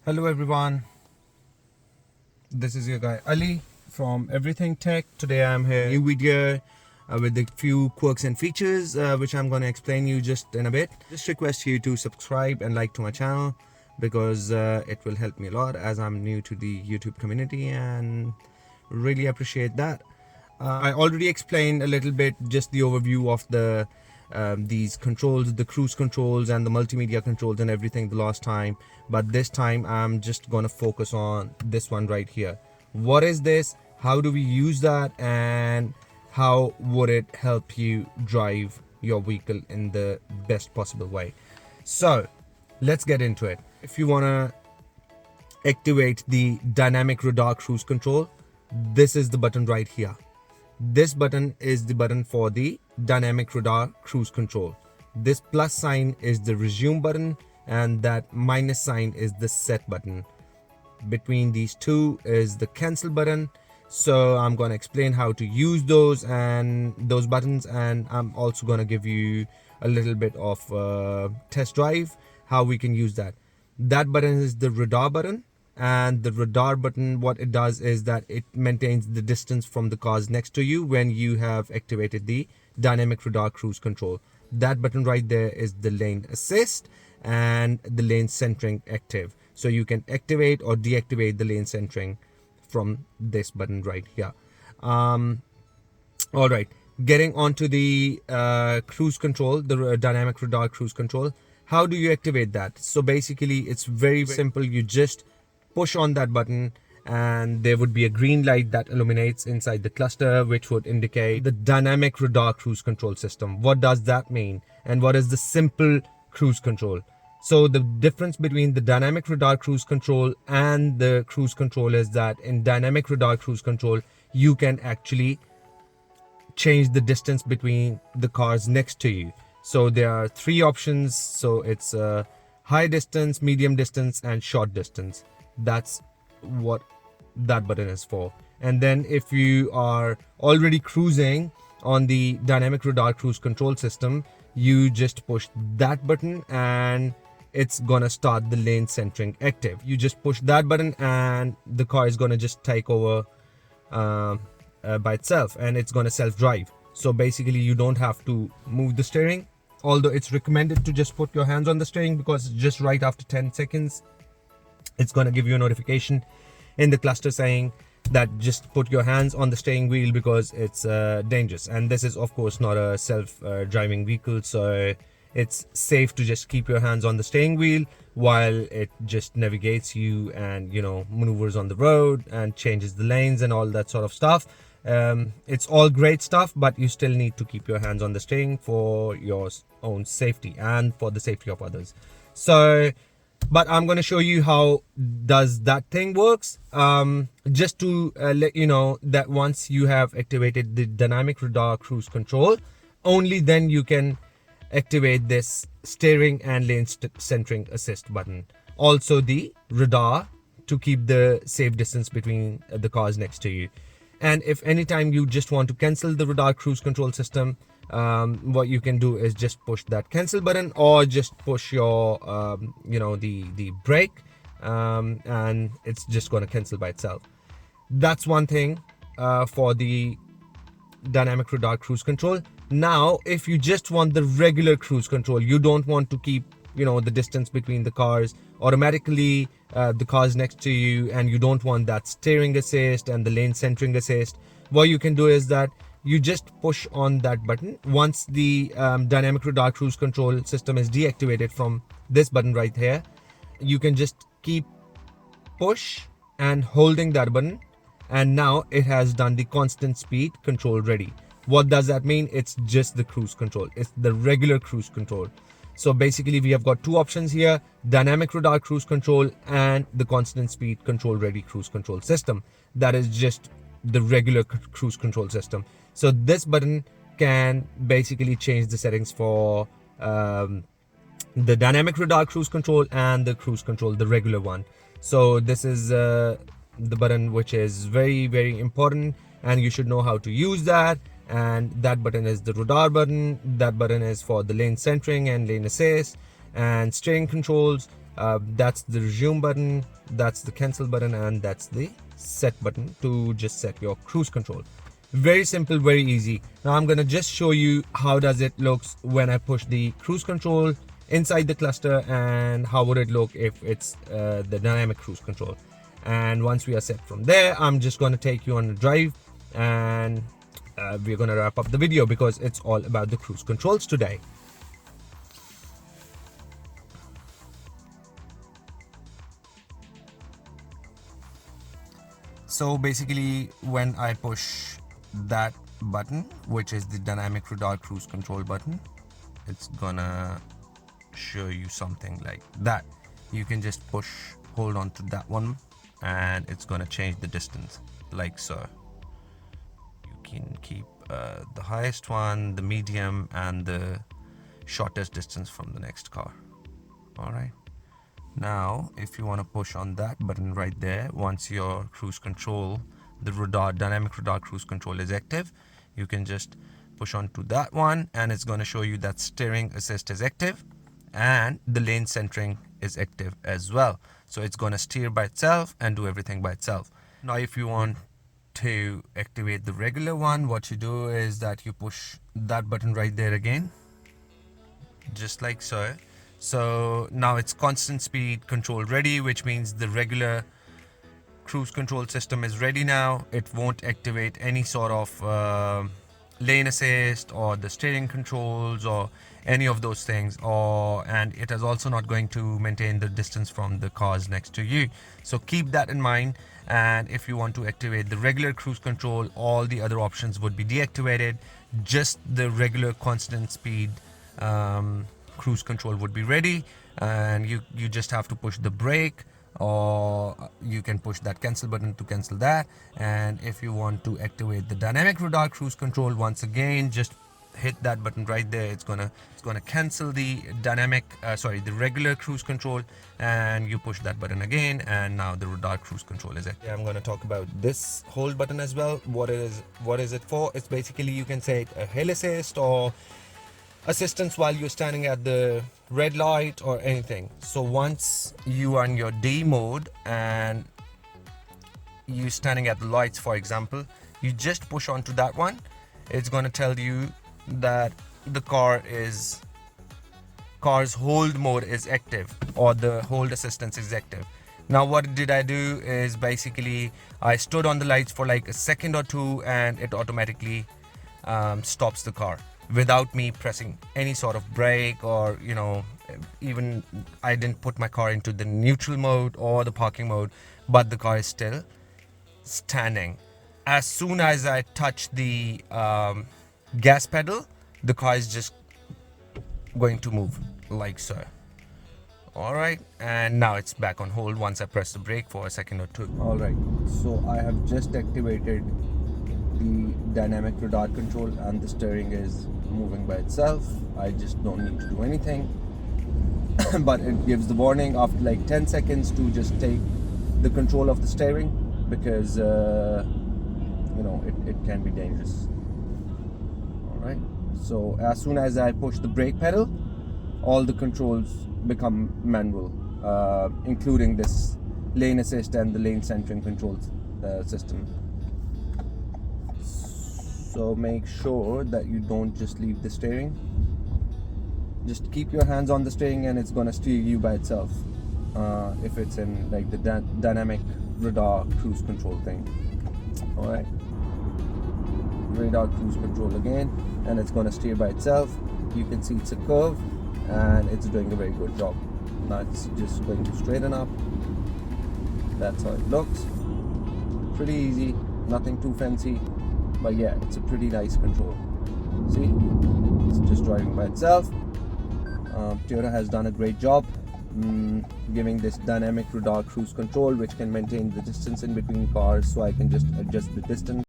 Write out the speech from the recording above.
Hello everyone, this is your guy Ali from Everything Tech. Today I'm here new video with a few quirks and features which I'm going to explain you just in a bit. Just request you to subscribe and like to my channel because it will help me a lot as I'm new to the YouTube community and really appreciate that. I already explained a little bit just the overview of the these controls, the cruise controls and the multimedia controls and everything the last time, but this time I'm just gonna focus on this one right here. What is this? How do we use that? And how would it help you drive your vehicle in the best possible way? So let's get into it. If you wanna activate the dynamic radar cruise control, this is the button right here. This button is the button for the dynamic radar cruise control. This plus sign is the resume button and that minus sign is the set button. Between these two is the cancel button. So I'm going to explain how to use those buttons, and I'm also going to give you a little bit of test drive how we can use that. That button is the radar button. And the radar button, what it does is that it maintains the distance from the cars next to you when you have activated the dynamic radar cruise control. That button right there is the lane assist and the lane centering active. So you can activate or deactivate the lane centering from this button right here. All right, getting onto the cruise control, the dynamic radar cruise control. How do you activate that? So basically it's very simple. You just push on that button and there would be a green light that illuminates inside the cluster, which would indicate the dynamic radar cruise control system. What does that mean? And what is the simple cruise control? So the difference between the dynamic radar cruise control and the cruise control is that in dynamic radar cruise control, you can actually change the distance between the cars next to you. So there are three options. So it's high distance, medium distance, and short distance. That's what that button is for. And then if you are already cruising on the dynamic radar cruise control system, you just push that button and it's gonna start the lane centering active. You just push that button and the car is gonna just take over by itself, and it's gonna self-drive. So basically you don't have to move the steering, although it's recommended to just put your hands on the steering because just right after 10 seconds it's going to give you a notification in the cluster saying that just put your hands on the steering wheel because it's dangerous. And this is of course not a self-driving vehicle, so it's safe to just keep your hands on the steering wheel while it just navigates you and, you know, maneuvers on the road and changes the lanes and all that sort of stuff. It's all great stuff, but you still need to keep your hands on the steering for your own safety and for the safety of others. So but I'm going to show you how does that thing works. Just to let you know that once you have activated the dynamic radar cruise control, only then you can activate this steering and lane centering assist button. Also the radar to keep the safe distance between the cars next to you. And if anytime you just want to cancel the radar cruise control system, what you can do is just push that cancel button or just push your the brake, and it's just going to cancel by itself. That's one thing for the dynamic radar cruise control. Now if you just want the regular cruise control, you don't want to keep the distance between the cars automatically, the cars next to you, and you don't want that steering assist and the lane centering assist, what you can do is that you just push on that button. Once the dynamic radar cruise control system is deactivated from this button right here, you can just keep push and holding that button, and now it has done the constant speed control ready. What does that mean? It's just the cruise control. It's the regular cruise control. So basically we have got two options here: dynamic radar cruise control and the constant speed control ready cruise control system. That is just the regular cruise control system. So this button can basically change the settings for the dynamic radar cruise control and the cruise control, the regular one. So this is the button which is very, very important, and you should know how to use that. And that button is the radar button. That button is for the lane centering and lane assist. And steering controls, that's the resume button, that's the cancel button, and that's the set button to just set your cruise control. Very simple, very easy. Now I'm gonna just show you how does it looks when I push the cruise control inside the cluster, and how would it look if it's the dynamic cruise control. And once we are set from there, I'm just going to take you on a drive, and we're going to wrap up the video because it's all about the cruise controls today. So basically, when I push that button, which is the dynamic radar cruise control button, it's gonna show you something like that. You can just hold on to that one, and it's gonna change the distance like so. You can keep the highest one, the medium, and the shortest distance from the next car. All right, now if you want to push on that button right there, once your cruise control, the dynamic radar cruise control is active, you can just push on to that one, and it's going to show you that steering assist is active and the lane centering is active as well. So it's going to steer by itself and do everything by itself. Now if you want to activate the regular one, what you do is that you push that button right there again, just like so. So now it's constant speed control ready, which means the regular cruise control system is ready now. It won't activate any sort of lane assist or the steering controls or any of those things, and it is also not going to maintain the distance from the cars next to you. So keep that in mind. And if you want to activate the regular cruise control, all the other options would be deactivated. Just the regular constant speed cruise control would be ready, and you just have to push the brake, or you can push that cancel button to cancel that. And if you want to activate the dynamic radar cruise control, once again just hit that button right there. It's gonna cancel the the regular cruise control, and you push that button again, and now the radar cruise control is active. I'm gonna talk about this hold button as well. What is it for? It's basically, you can say, a hill assist or assistance while you're standing at the red light or anything. So once you are in your D mode and you're standing at the lights, for example, you just push onto that one. It's going to tell you that the car's hold mode is active, or the hold assistance is active. Now what did I do is basically I stood on the lights for like a second or two, and it automatically stops the car without me pressing any sort of brake, or even I didn't put my car into the neutral mode or the parking mode, but the car is still standing. As soon as I touch the gas pedal, the car is just going to move like so. All right, and now it's back on hold once I press the brake for a second or two. All right, so I have just activated the dynamic radar control, and the steering is moving by itself. I just don't need to do anything. But it gives the warning after like 10 seconds to just take the control of the steering, because it can be dangerous. All right, so as soon as I push the brake pedal, all the controls become manual, including this lane assist and the lane centering controls system. So make sure that you don't just leave the steering. Just keep your hands on the steering, and it's gonna steer you by itself. If it's in like the dynamic radar cruise control thing. All right, radar cruise control again, and it's gonna steer by itself. You can see it's a curve, and it's doing a very good job. Now it's just going to straighten up. That's how it looks. Pretty easy, nothing too fancy. But yeah, it's a pretty nice control. See, it's just driving by itself. Toyota has done a great job giving this dynamic radar cruise control, which can maintain the distance in between cars, so I can just adjust the distance.